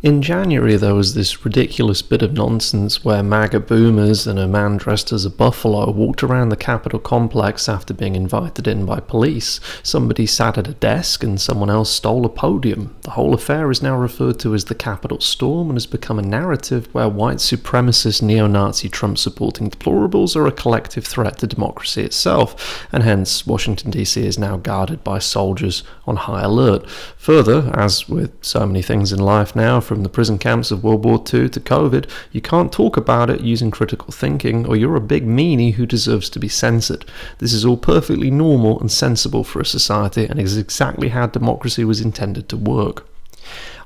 In January, there was this ridiculous bit of nonsense where MAGA boomers and a man dressed as a buffalo walked around the Capitol complex after being invited in by police. Somebody sat at a desk and someone else stole a podium. The whole affair is now referred to as the Capitol Storm and has become a narrative where white supremacist neo-Nazi Trump-supporting deplorables are a collective threat to democracy itself, and hence Washington DC is now guarded by soldiers on high alert. Further, as with so many things in life now, from the prison camps of World War II to COVID, you can't talk about it using critical thinking, or you're a big meanie who deserves to be censored. This is all perfectly normal and sensible for a society, and is exactly how democracy was intended to work.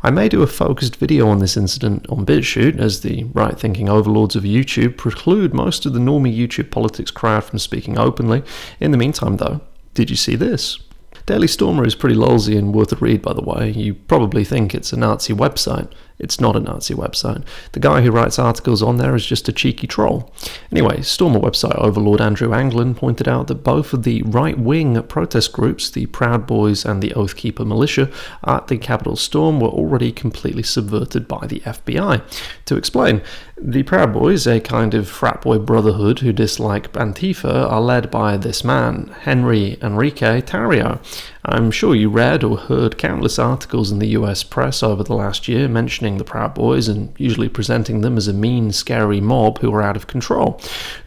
I may do a focused video on this incident on BitChute, as the right-thinking overlords of YouTube preclude most of the normie YouTube politics crowd from speaking openly. In the meantime, though, did you see this? Daily Stormer is pretty lolsy and worth a read, by the way. You probably think it's a Nazi website. It's not a Nazi website. The guy who writes articles on there is just a cheeky troll. Anyway, Stormer website overlord Andrew Anglin pointed out that both of the right-wing protest groups, the Proud Boys and the Oathkeeper militia, at the Capitol Storm were already completely subverted by the FBI. To explain, the Proud Boys, a kind of frat boy brotherhood who dislike Antifa, are led by this man, Henry Enrique Tarrio. I'm sure you read or heard countless articles in the US press over the last year mentioning the Proud Boys and usually presenting them as a mean, scary mob who were out of control.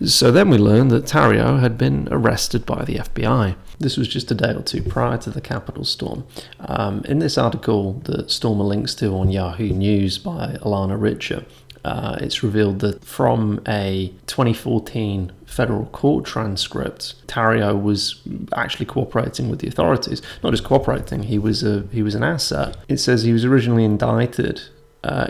So then we learned that Tarrio had been arrested by the FBI. This was just a day or two prior to the Capitol Storm. In this article that Stormer links to on Yahoo News by Alana Richer, it's revealed that from a 2014 federal court transcript, Tarrio was actually cooperating with the authorities. Not just cooperating, he was an asset. It says he was originally indicted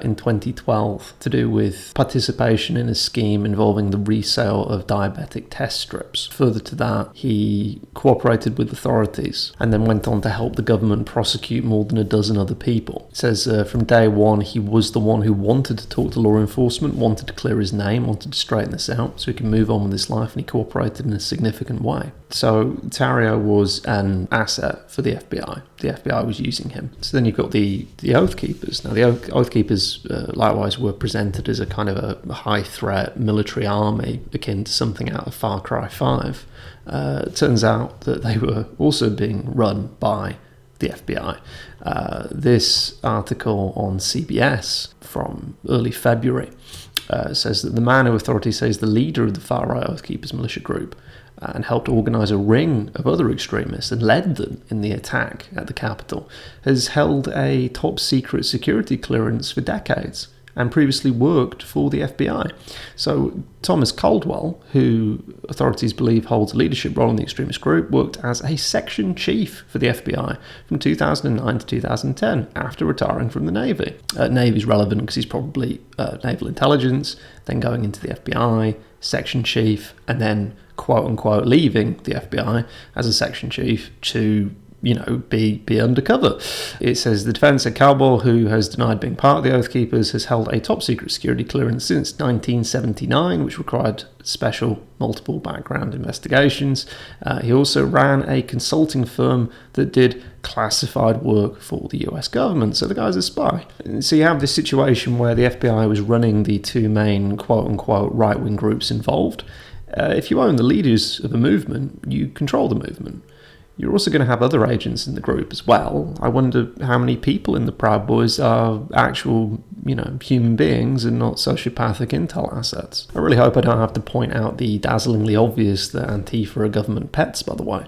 in 2012 to do with participation in a scheme involving the resale of diabetic test strips. Further to that, he cooperated with authorities and then went on to help the government prosecute more than a dozen other people. It says from day one, he was the one who wanted to talk to law enforcement, wanted to clear his name, wanted to straighten this out so he can move on with his life, and he cooperated in a significant way. So Tarrio was an asset for the FBI. The FBI was using him. So then you've got the Oath Keepers. Now the Oath Keepers likewise were presented as a kind of a high threat military army akin to something out of Far Cry 5. It turns out that they were also being run by the FBI. This article on CBS from early February says that the man who authorities say is the leader of the far-right Oath Keepers militia group and helped organise a ring of other extremists and led them in the attack at the Capitol, has held a top-secret security clearance for decades and previously worked for the FBI. So Thomas Caldwell, who authorities believe holds a leadership role in the extremist group, worked as a section chief for the FBI from 2009 to 2010 after retiring from the Navy. Navy's relevant because he's probably naval intelligence, then going into the FBI, section chief, and then quote-unquote leaving the FBI as a section chief to be undercover. It says the defence said Caldwell, who has denied being part of the Oath Keepers, has held a top-secret security clearance since 1979, which required special multiple background investigations. He also ran a consulting firm that did classified work for the US government, so the guy's a spy. So you have this situation where the FBI was running the two main quote-unquote right-wing groups involved. If you own the leaders of a movement, you control the movement. You're also going to have other agents in the group as well. I wonder how many people in the Proud Boys are actual, human beings and not sociopathic intel assets. I really hope I don't have to point out the dazzlingly obvious that Antifa are government pets, by the way,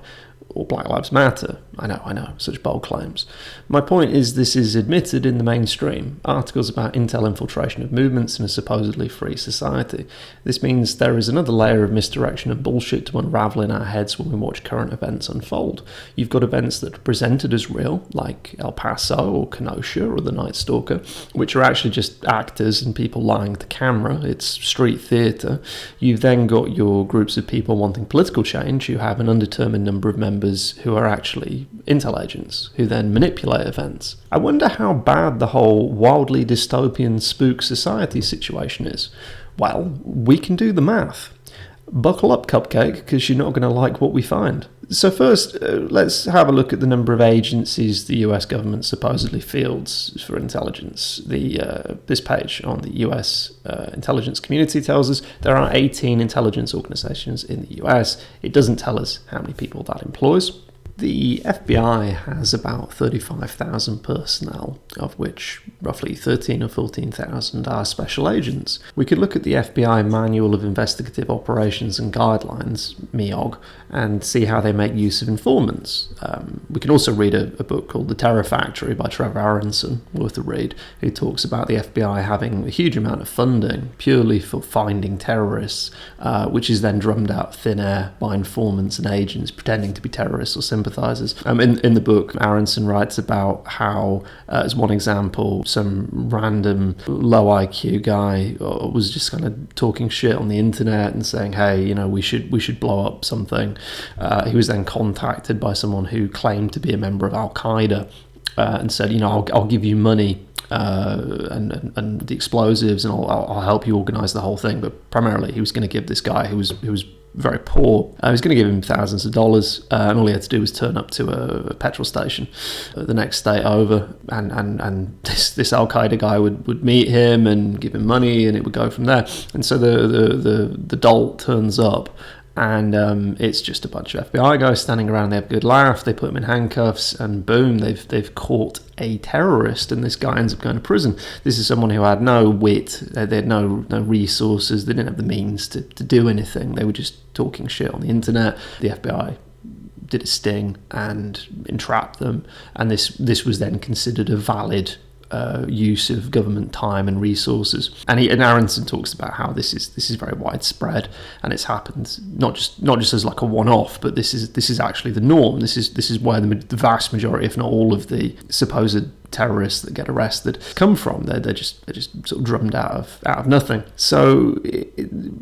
or Black Lives Matter. I know, such bold claims. My point is this is admitted in the mainstream. Articles about intel infiltration of movements in a supposedly free society. This means there is another layer of misdirection and bullshit to unravel in our heads when we watch current events unfold. You've got events that are presented as real, like El Paso or Kenosha or the Night Stalker, which are actually just actors and people lying to camera. It's street theatre. You've then got your groups of people wanting political change. You have an undetermined number of members who are actually intel agents who then manipulate events. I wonder how bad the whole wildly dystopian spook society situation is. Well, we can do the math. Buckle up, Cupcake, because you're not going to like what we find. So first, let's have a look at the number of agencies the US government supposedly fields for intelligence. This page on the US intelligence community tells us there are 18 intelligence organizations in the US. It doesn't tell us how many people that employs. The FBI has about 35,000 personnel, of which roughly 13 or 14,000 are special agents. We could look at the FBI Manual of Investigative Operations and Guidelines, MEOG, and see how they make use of informants. We can also read a book called The Terror Factory by Trevor Aronson, worth a read, who talks about the FBI having a huge amount of funding purely for finding terrorists, which is then drummed out of thin air by informants and agents pretending to be terrorists or sympathizers. In the book, Aronson writes about how, as one example, some random low IQ guy was just kind of talking shit on the internet and saying, "Hey, we should blow up something." He was then contacted by someone who claimed to be a member of Al Qaeda and said, "I'll give you money and the explosives, and I'll help you organize the whole thing." But primarily, he was going to give this guy who was very poor. He was going to give him thousands of dollars, and all he had to do was turn up to a petrol station the next day over, and this Al Qaeda guy would meet him and give him money, and it would go from there. And so the dolt turns up. And it's just a bunch of FBI guys standing around. They have a good laugh. They put him in handcuffs, and boom, they've caught a terrorist. And this guy ends up going to prison. This is someone who had no wit. They had no resources. They didn't have the means to do anything. They were just talking shit on the internet. The FBI did a sting and entrapped them. And this was then considered a valid use of government time and resources, and Aronson talks about how this is very widespread, and it's happened not just as like a one-off, but this is actually the norm. This is where the vast majority, if not all, of the supposed terrorists that get arrested come from. They're just sort of drummed out of nothing. So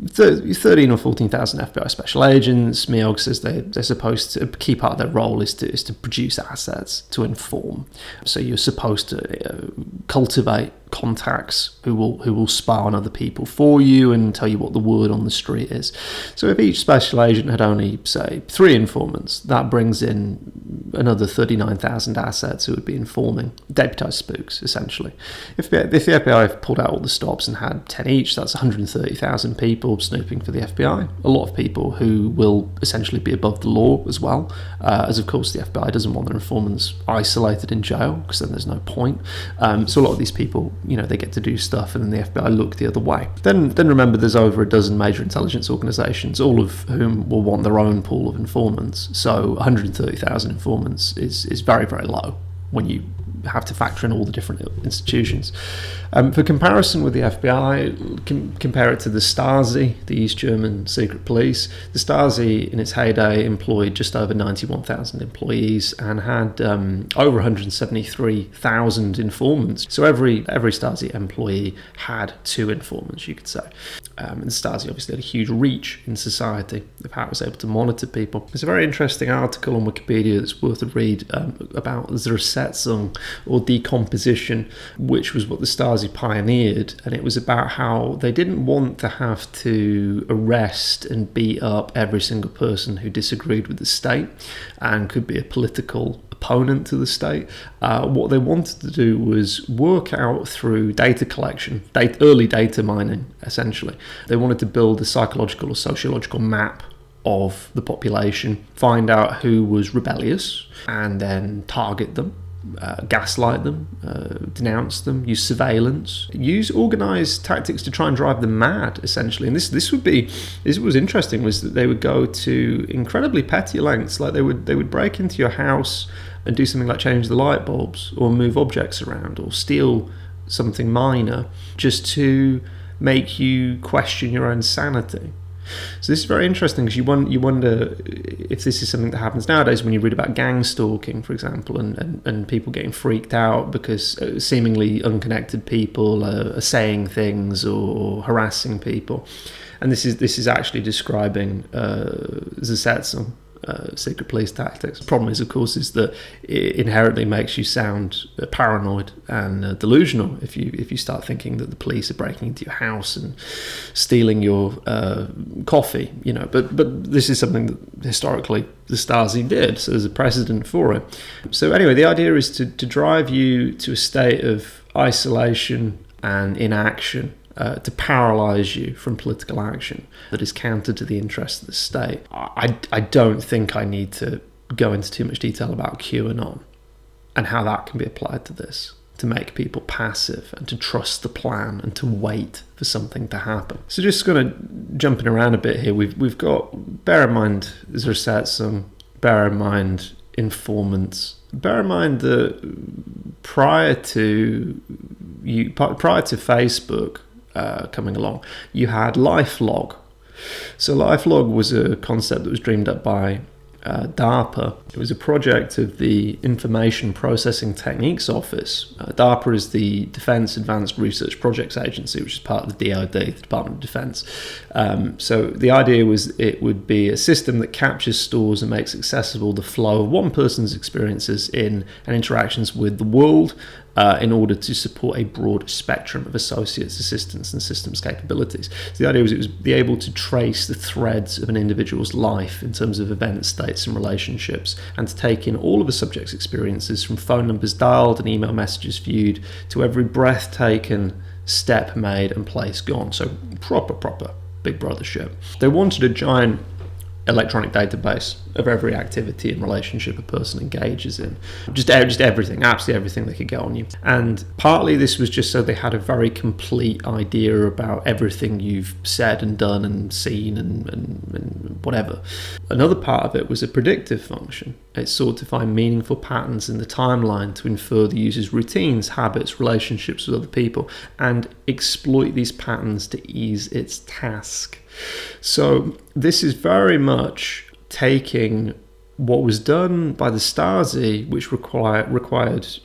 13 or 14,000 FBI special agents. MEOG says they're supposed to, a key part of their role is to produce assets, to inform. So you're supposed to cultivate contacts who will spy on other people for you and tell you what the word on the street is. So if each special agent had only, say, 3 informants, that brings in another 39,000 assets who would be informing, deputized spooks, essentially. If the FBI pulled out all the stops and had 10 each, that's 130,000 people snooping for the FBI. A lot of people who will essentially be above the law as well, as of course the FBI doesn't want their informants isolated in jail, because then there's no point. So a lot of these people, they get to do stuff, and then the FBI look the other way. Then remember, there's over a dozen major intelligence organizations, all of whom will want their own pool of informants. So 130,000 informants is very, very low when you have to factor in all the different institutions. For comparison with the FBI, compare it to the Stasi, the East German secret police. The Stasi, in its heyday, employed just over 91,000 employees and had over 173,000 informants. So every Stasi employee had 2 informants, you could say. And the Stasi obviously had a huge reach in society of how it was able to monitor people. There's a very interesting article on Wikipedia that's worth a read about Zersetzung, or decomposition, which was what the Stasi pioneered, and it was about how they didn't want to have to arrest and beat up every single person who disagreed with the state and could be a political opponent to the state. What they wanted to do was work out through data collection, early data mining, essentially. They wanted to build a psychological or sociological map of the population, find out who was rebellious, and then target them. Gaslight them, denounce them, use surveillance, use organised tactics to try and drive them mad, essentially. And this was interesting, was that they would go to incredibly petty lengths. Like they would break into your house and do something like change the light bulbs or move objects around or steal something minor just to make you question your own sanity. So this is very interesting, because you wonder if this is something that happens nowadays when you read about gang stalking, for example, and people getting freaked out because seemingly unconnected people are saying things or harassing people. And this is actually describing Zersetzung, secret police tactics. The problem is, of course, is that it inherently makes you sound paranoid and delusional if you start thinking that the police are breaking into your house and stealing your coffee, But this is something that historically the Stasi did, so there's a precedent for it. So anyway, the idea is to drive you to a state of isolation and inaction, to paralyse you from political action that is counter to the interests of the state. I don't think I need to go into too much detail about QAnon and how that can be applied to this, to make people passive and to trust the plan and to wait for something to happen. So just kind of jumping around a bit here, we've got, bear in mind Zersetzung, bear in mind informants, bear in mind that prior to Facebook coming along, you had Lifelog. So Lifelog was a concept that was dreamed up by DARPA. It was a project of the Information Processing Techniques Office. DARPA is the Defense Advanced Research Projects Agency, which is part of the DoD, the Department of Defense. So the idea was it would be a system that captures, stores, and makes accessible the flow of one person's experiences in and interactions with the world, in order to support a broad spectrum of associates, assistants, and systems capabilities. So the idea was it was be able to trace the threads of an individual's life in terms of events, states, and relationships, and to take in all of the subject's experiences, from phone numbers dialed and email messages viewed to every breath taken, step made, and place gone. So proper Big Brother shit. They wanted a giant electronic database of every activity and relationship a person engages in, just everything, absolutely everything they could get on you. And partly this was just so they had a very complete idea about everything you've said and done and seen and whatever. Another part of it was a predictive function. It sought to find meaningful patterns in the timeline to infer the user's routines, habits, relationships with other people, and exploit these patterns to ease its task. So this is very much taking what was done by the Stasi, which required because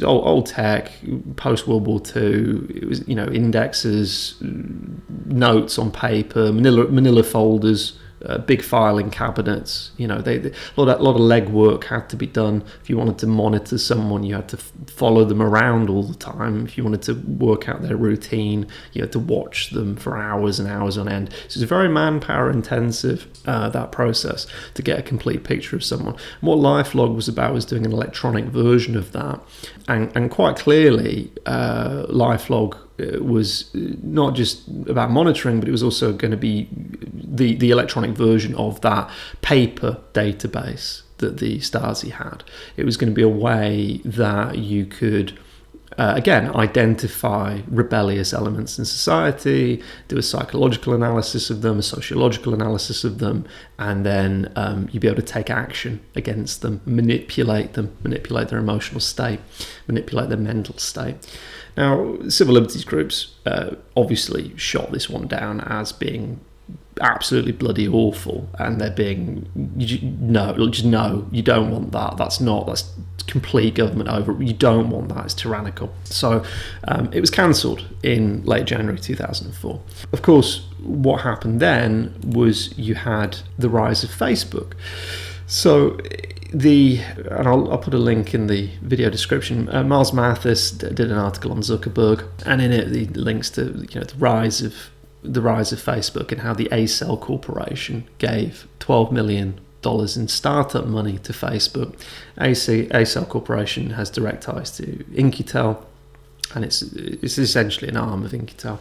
old tech, post World War II, it was indexes, notes on paper, manila folders, big filing cabinets. A lot of legwork had to be done. If you wanted to monitor someone, you had to follow them around all the time. If you wanted to work out their routine, you had to watch them for hours and hours on end. So it's very manpower intensive, that process, to get a complete picture of someone. And what Lifelog was about was doing an electronic version of that, and quite clearly Lifelog was not just about monitoring, but it was also going to be the electronic version of that paper database that the Stasi had. It was going to be a way that you could again identify rebellious elements in society, do a psychological analysis of them, a sociological analysis of them, and then you'd be able to take action against them, manipulate their emotional state, manipulate their mental state. Now, civil liberties groups obviously shot this one down as being absolutely bloody awful, and they're being no, you don't want that. That's complete government over. You don't want that. It's tyrannical. So it was cancelled in late January 2004. Of course, what happened then was you had the rise of Facebook. So and I'll put a link in the video description. Miles Mathis did an article on Zuckerberg, and in it he links to the rise of Facebook and how the Acell Corporation gave $12 million in startup money to Facebook. Acell Corporation has direct ties to In-Q-Tel, and it's essentially an arm of In-Q-Tel.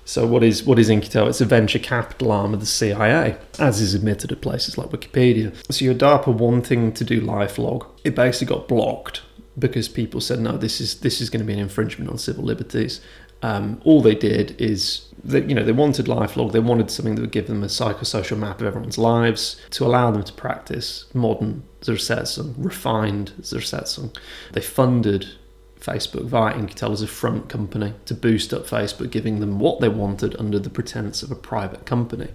So what is In-Q-Tel? It's a venture capital arm of the CIA, as is admitted at places like Wikipedia. So your DARPA wanting to do Lifelog, it basically got blocked because people said, no, this is going to be an infringement on civil liberties. All they did is they wanted Lifelog. They wanted something that would give them a psychosocial map of everyone's lives to allow them to practice modern Zersetzung, refined Zersetzung. They funded Facebook via In-Q-Tel as a front company to boost up Facebook, giving them what they wanted under the pretense of a private company.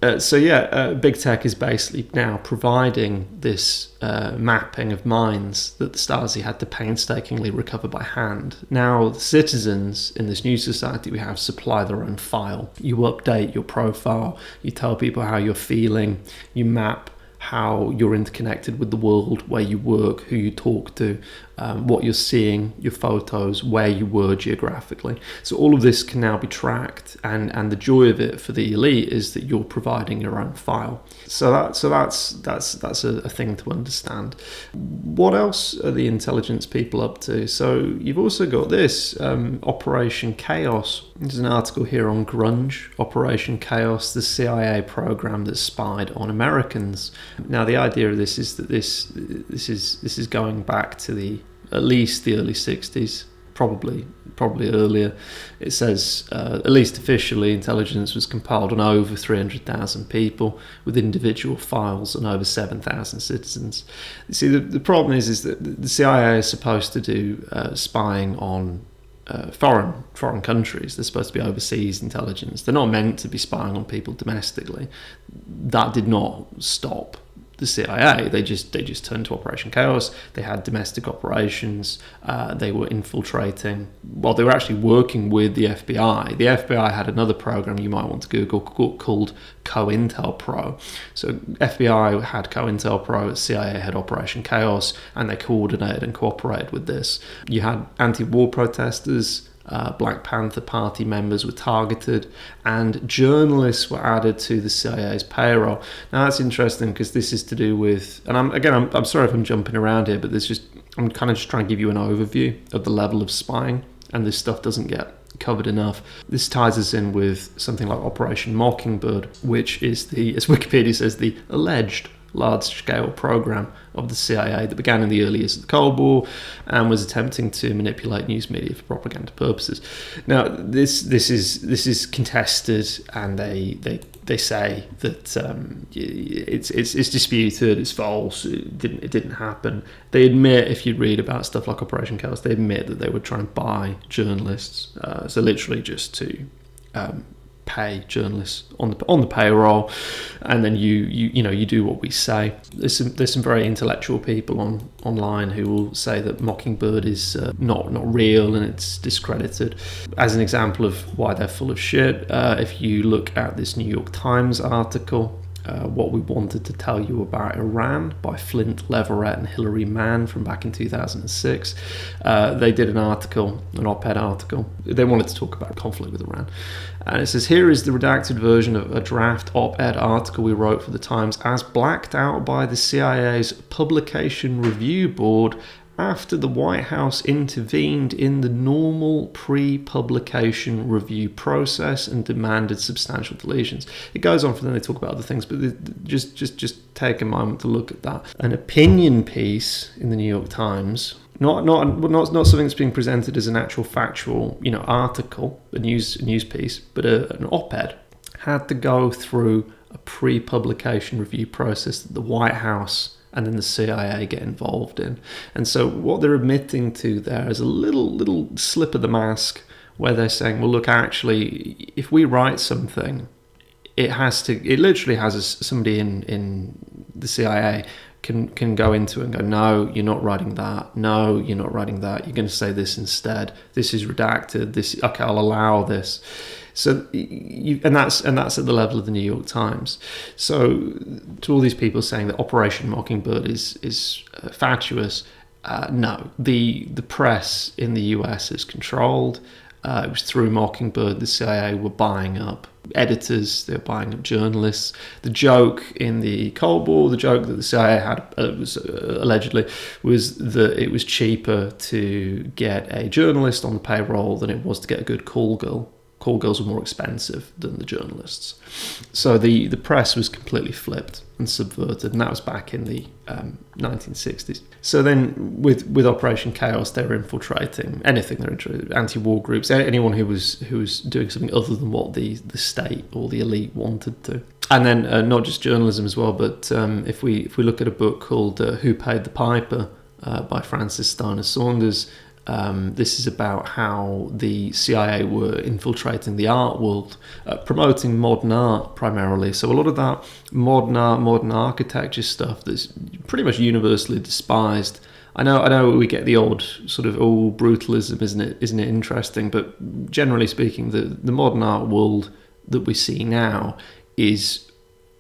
Big tech is basically now providing this mapping of minds that the Stasi had to painstakingly recover by hand. Now, the citizens in this new society we have supply their own file. You update your profile, you tell people how you're feeling, you map how you're interconnected with the world, where you work, who you talk to, what you're seeing, your photos, where you were geographically. So all of this can now be tracked, and the joy of it for the elite is that you're providing your own file. So that's a thing to understand. What else are the intelligence people up to? So you've also got this Operation Chaos. There's an article here on grunge. Operation Chaos, the CIA program that spied on Americans. Now the idea of this is that this is going back to at least the early 60s, probably earlier. It says, at least officially, intelligence was compiled on over 300,000 people with individual files on over 7,000 citizens. You see, the problem is that the CIA is supposed to do spying on foreign countries. They're supposed to be overseas intelligence. They're not meant to be spying on people domestically. That did not stop the CIA. They just turned to Operation Chaos. They had domestic operations. They were infiltrating. Well, they were actually working with the FBI. The FBI had another program you might want to Google called COINTELPRO. So FBI had COINTELPRO, CIA had Operation Chaos, and they coordinated and cooperated with this. You had anti-war protesters. Black Panther Party members were targeted, and journalists were added to the CIA's payroll. Now that's interesting because this is to do with, and I'm sorry if I'm jumping around here, but I'm kind of just trying to give you an overview of the level of spying, and this stuff doesn't get covered enough. This ties us in with something like Operation Mockingbird, which is as Wikipedia says, the alleged large-scale program of the CIA that began in the early years of the Cold War and was attempting to manipulate news media for propaganda purposes. Now, this is contested, and they say that it's disputed, it's false, it didn't happen. They admit, if you read about stuff like Operation Chaos, they admit that they would try and buy journalists, so literally just to pay journalists on the payroll, and then you do what we say. There's some very intellectual people online who will say that Mockingbird is not real and it's discredited. As an example of why they're full of shit, if you look at this New York Times article, What We Wanted to Tell You About Iran by Flint Leverett and Hilary Mann from back in 2006. They did an op-ed article. They wanted to talk about conflict with Iran. And it says, here is the redacted version of a draft op-ed article we wrote for the Times as blacked out by the CIA's Publication Review Board after the White House intervened in the normal pre-publication review process and demanded substantial deletions. It goes on for them, they talk about other things, but just take a moment to look at that. An opinion piece in the New York Times, not something that's being presented as an actual factual, article, a news piece, but an op-ed, had to go through a pre-publication review process that the White House and then the CIA get involved in. And so what they're admitting to there is a little slip of the mask where they're saying, well, look, actually, if we write something, it literally has somebody in the CIA can go into it and go, no, you're not writing that. No, you're not writing that. You're going to say this instead. This is redacted. Okay, I'll allow this. So, and that's at the level of the New York Times. So, to all these people saying that Operation Mockingbird is fatuous, no. The press in the US is controlled. It was through Mockingbird the CIA were buying up editors, they were buying up journalists. The joke in the Cold War, the joke that the CIA had allegedly was that it was cheaper to get a journalist on the payroll than it was to get a good call girl. Call girls were more expensive than the journalists. So the press was completely flipped and subverted, and that was back in the 1960s. So then with Operation Chaos, they were infiltrating anything. They're anti-war groups, anyone who was doing something other than what the state or the elite wanted to. And then not just journalism as well, but if we look at a book called Who Paid the Piper by Francis Steiner Saunders, this is about how the CIA were infiltrating the art world, promoting modern art primarily. So a lot of that modern art, modern architecture stuff that's pretty much universally despised. I know we get the odd sort of, brutalism, isn't it interesting? But generally speaking, the modern art world that we see now is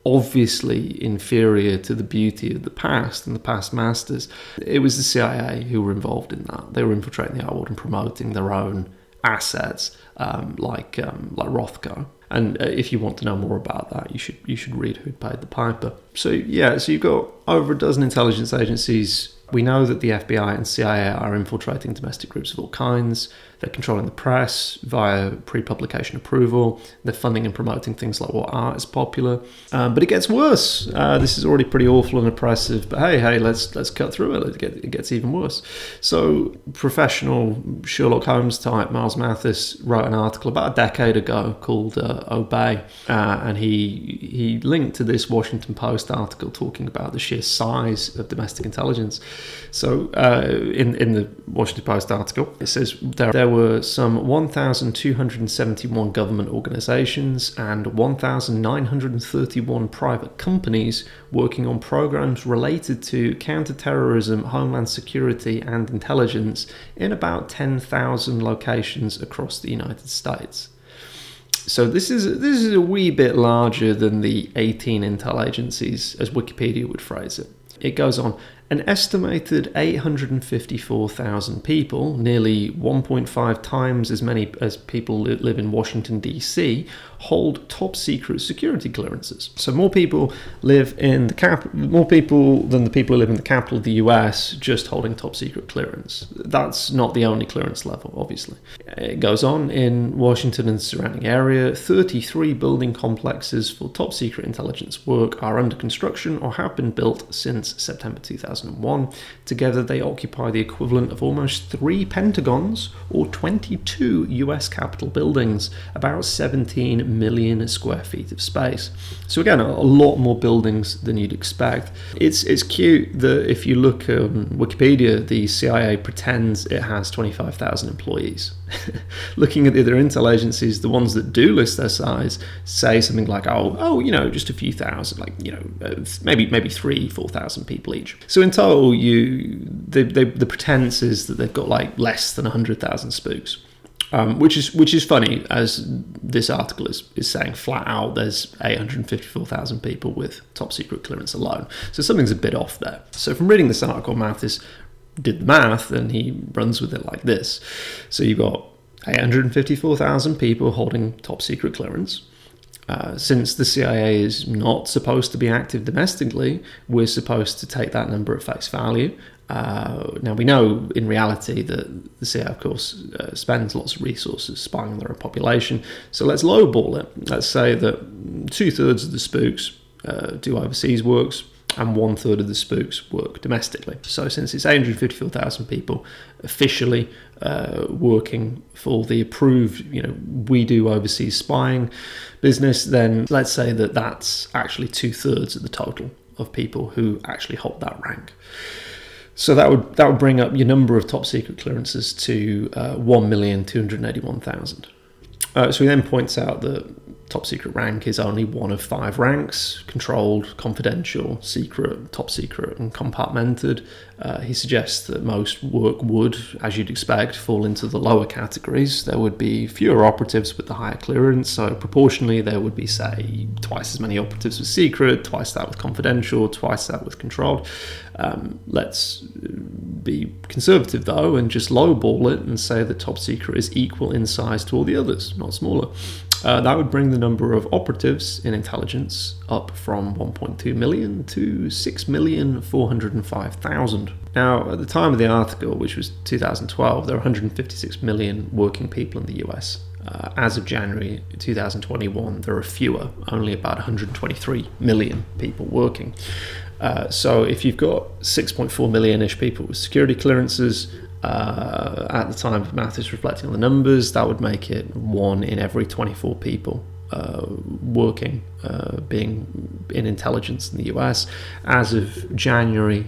obviously inferior to the beauty of the past and the past masters. It was the CIA who were involved in that. They were infiltrating the art world and promoting their own assets, like Rothko. And if you want to know more about that, you should read Who Paid the Piper. So you've got over a dozen intelligence agencies. We know that the FBI and CIA are infiltrating domestic groups of all kinds. They're controlling the press via pre-publication approval. They're funding and promoting things like what art is popular. But it gets worse. This is already pretty awful and oppressive. But hey, let's cut through it. It gets even worse. So professional Sherlock Holmes type Miles Mathis wrote an article about a decade ago called Obey, and he linked to this Washington Post article talking about the sheer size of domestic intelligence. So in the Washington Post article, it says there were some 1,271 government organizations and 1,931 private companies working on programs related to counterterrorism, homeland security, and intelligence in about 10,000 locations across the United States. So this is a wee bit larger than the 18 intel agencies, as Wikipedia would phrase it. It goes on. An estimated 854,000 people, nearly 1.5 times as many as people live in Washington, D.C., hold top-secret security clearances. So more people live in more people than the people who live in the capital of the US just holding top-secret clearance. That's not the only clearance level, obviously. It goes on. In Washington and the surrounding area, 33 building complexes for top-secret intelligence work are under construction or have been built since September 2001. Together, they occupy the equivalent of almost 3 Pentagons or 22 US Capitol buildings, about 17 million square feet of space. So again, a lot more buildings than you'd expect. It's cute that if you look on Wikipedia, the CIA pretends it has 25,000 employees. Looking at the other intel agencies, the ones that do list their size say something like, just a few thousand, maybe 3,000-4,000 people each. So in total, the pretense is that they've got less than 100,000 spooks. Which is funny, as this article is saying flat out. There's 854,000 people with top secret clearance alone, so something's a bit off there. So from reading this article, Mathis did the math and he runs with it like this. So you've got 854,000 people holding top secret clearance. Since the CIA is not supposed to be active domestically, we're supposed to take that number at face value. Now, we know in reality that the CIA, of course, spends lots of resources spying on their own population. So let's lowball it. Let's say that 2/3 of the spooks do overseas works and 1/3 of the spooks work domestically. So since it's 854,000 people officially working for the approved, we do overseas spying business, then let's say that that's actually 2/3 of the total of people who actually hold that rank. So that would bring up your number of top secret clearances to 1,281,000. So he then points out that top secret rank is only one of 5 ranks: controlled, confidential, secret, top secret, and compartmented. He suggests that most work would, as you'd expect, fall into the lower categories. There would be fewer operatives with the higher clearance, so proportionally there would be, say, twice as many operatives with secret, twice that with confidential, twice that with controlled. Let's be conservative though and just lowball it and say that top secret is equal in size to all the others, not smaller. That would bring the number of operatives in intelligence up from 1.2 million to 6,405,000. Now, at the time of the article, which was 2012, there were 156 million working people in the US. As of January 2021, there are fewer, only about 123 million people working. So if you've got 6.4 million-ish people with security clearances, at the time of Mathis reflecting on the numbers, that would make it 1 in every 24 people working, being in intelligence in the US. As of January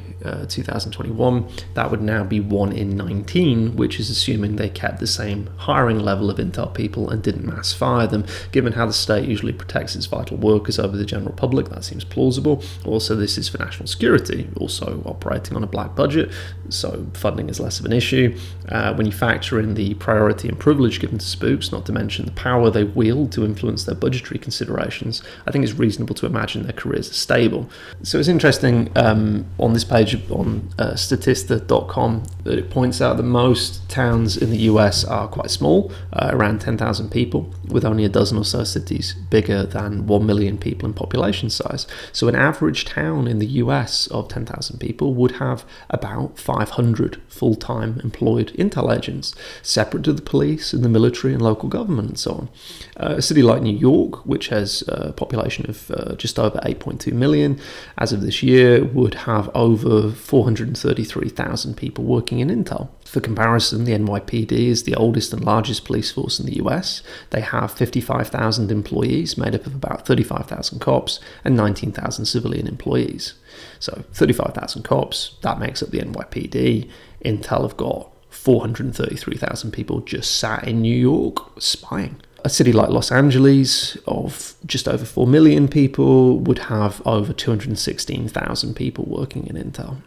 2021, that would now be 1 in 19, which is assuming they kept the same hiring level of intel people and didn't mass fire them. Given how the state usually protects its vital workers over the general public, that seems plausible. Also, this is for national security, also operating on a black budget, so funding is less of an issue. When you factor in the priority and privilege given to spooks, not to mention the power they wield to influence their budgetary considerations, I think it's reasonable to imagine their careers are stable. So it's interesting on this page on statista.com that it points out that most towns in the US are quite small, around 10,000 people, with only a dozen or so cities bigger than 1 million people in population size. So an average town in the US of 10,000 people would have about 500 full-time employed intel agents, separate to the police and the military and local government and so on. A city like New York, which has a population of just over 8.2 million, as of this year, would have over 433,000 people working in intel. For comparison, the NYPD is the oldest and largest police force in the US. They have 55,000 employees, made up of about 35,000 cops and 19,000 civilian employees. So 35,000 cops, that makes up the NYPD. Intel have got 433,000 people just sat in New York spying. A city like Los Angeles, of just over 4 million people, would have over 216,000 people working in intel.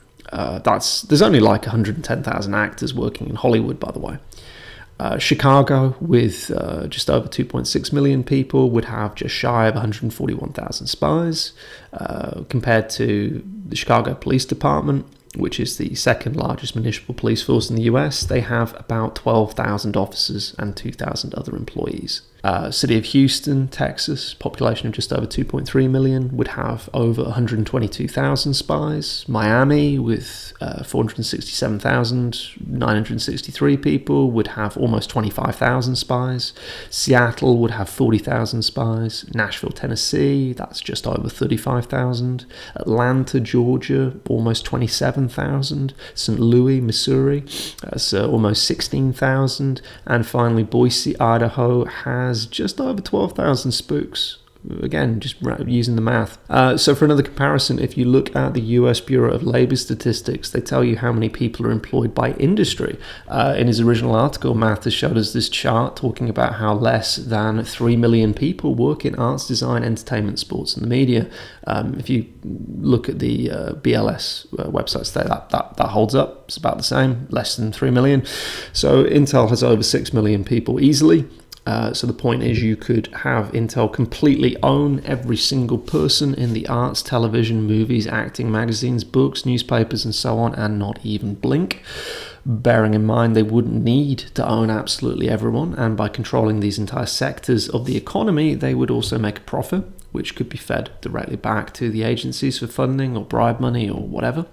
There's only like 110,000 actors working in Hollywood, by the way. Chicago, with just over 2.6 million people, would have just shy of 141,000 spies, compared to the Chicago Police Department, which is the second largest municipal police force in the US. They have about 12,000 officers and 2,000 other employees. City of Houston, Texas, population of just over 2.3 million, would have over 122,000 spies. Miami, with 467,963 people, would have almost 25,000 spies. Seattle would have 40,000 spies. Nashville, Tennessee, that's just over 35,000. Atlanta, Georgia, almost 27,000. St. Louis, Missouri, that's almost 16,000. And finally, Boise, Idaho, has just over 12,000 spooks. Again, just using the math. So for another comparison, if you look at the US Bureau of Labor Statistics, they tell you how many people are employed by industry. In his original article, Mathis showed us this chart talking about how less than 3 million people work in arts, design, entertainment, sports, and the media. If you look at the BLS websites there, that holds up. It's about the same, less than 3 million. So Intel has over 6 million people easily. So the point is, you could have Intel completely own every single person in the arts, television, movies, acting, magazines, books, newspapers, and so on, and not even blink. Bearing in mind they wouldn't need to own absolutely everyone, and by controlling these entire sectors of the economy, they would also make a profit, which could be fed directly back to the agencies for funding or bribe money or whatever.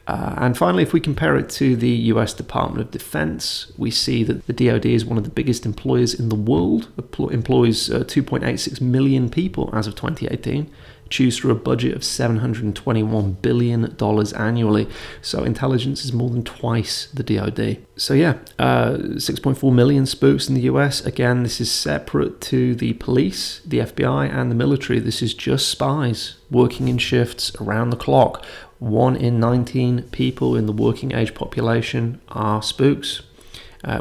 And finally, if we compare it to the US Department of Defense, we see that the DoD is one of the biggest employers in the world, employs 2.86 million people as of 2018, chews through a budget of $721 billion annually. So intelligence is more than twice the DoD. So yeah, 6.4 million spooks in the US. Again, this is separate to the police, the FBI, and the military. This is just spies working in shifts around the clock. 1 in 19 people in the working age population are spooks.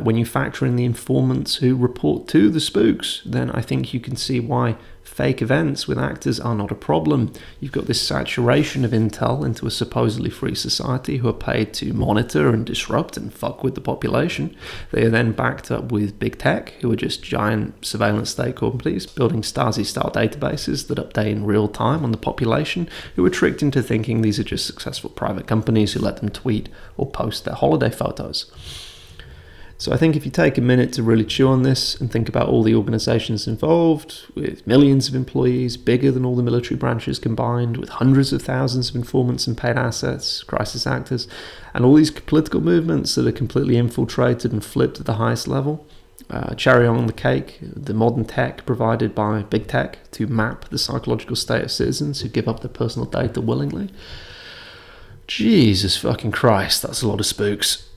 When you factor in the informants who report to the spooks, then I think you can see why fake events with actors are not a problem. You've got this saturation of intel into a supposedly free society who are paid to monitor and disrupt and fuck with the population. They are then backed up with big tech, who are just giant surveillance state companies building Stasi-style databases that update in real time on the population, who are tricked into thinking these are just successful private companies who let them tweet or post their holiday photos. So I think if you take a minute to really chew on this and think about all the organizations involved, with millions of employees, bigger than all the military branches combined, with hundreds of thousands of informants and paid assets, crisis actors, and all these political movements that are completely infiltrated and flipped at the highest level, cherry on the cake, the modern tech provided by big tech to map the psychological state of citizens who give up their personal data willingly. Jesus fucking Christ, that's a lot of spooks.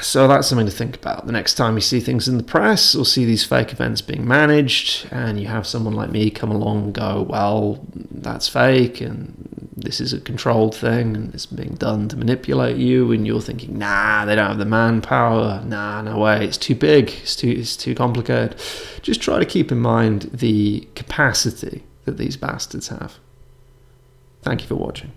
So that's something to think about. The next time you see things in the press or see these fake events being managed, and you have someone like me come along and go, well, that's fake and this is a controlled thing and it's being done to manipulate you, and you're thinking, nah, they don't have the manpower, nah, no way, it's too big, it's too complicated. Just try to keep in mind the capacity that these bastards have. Thank you for watching.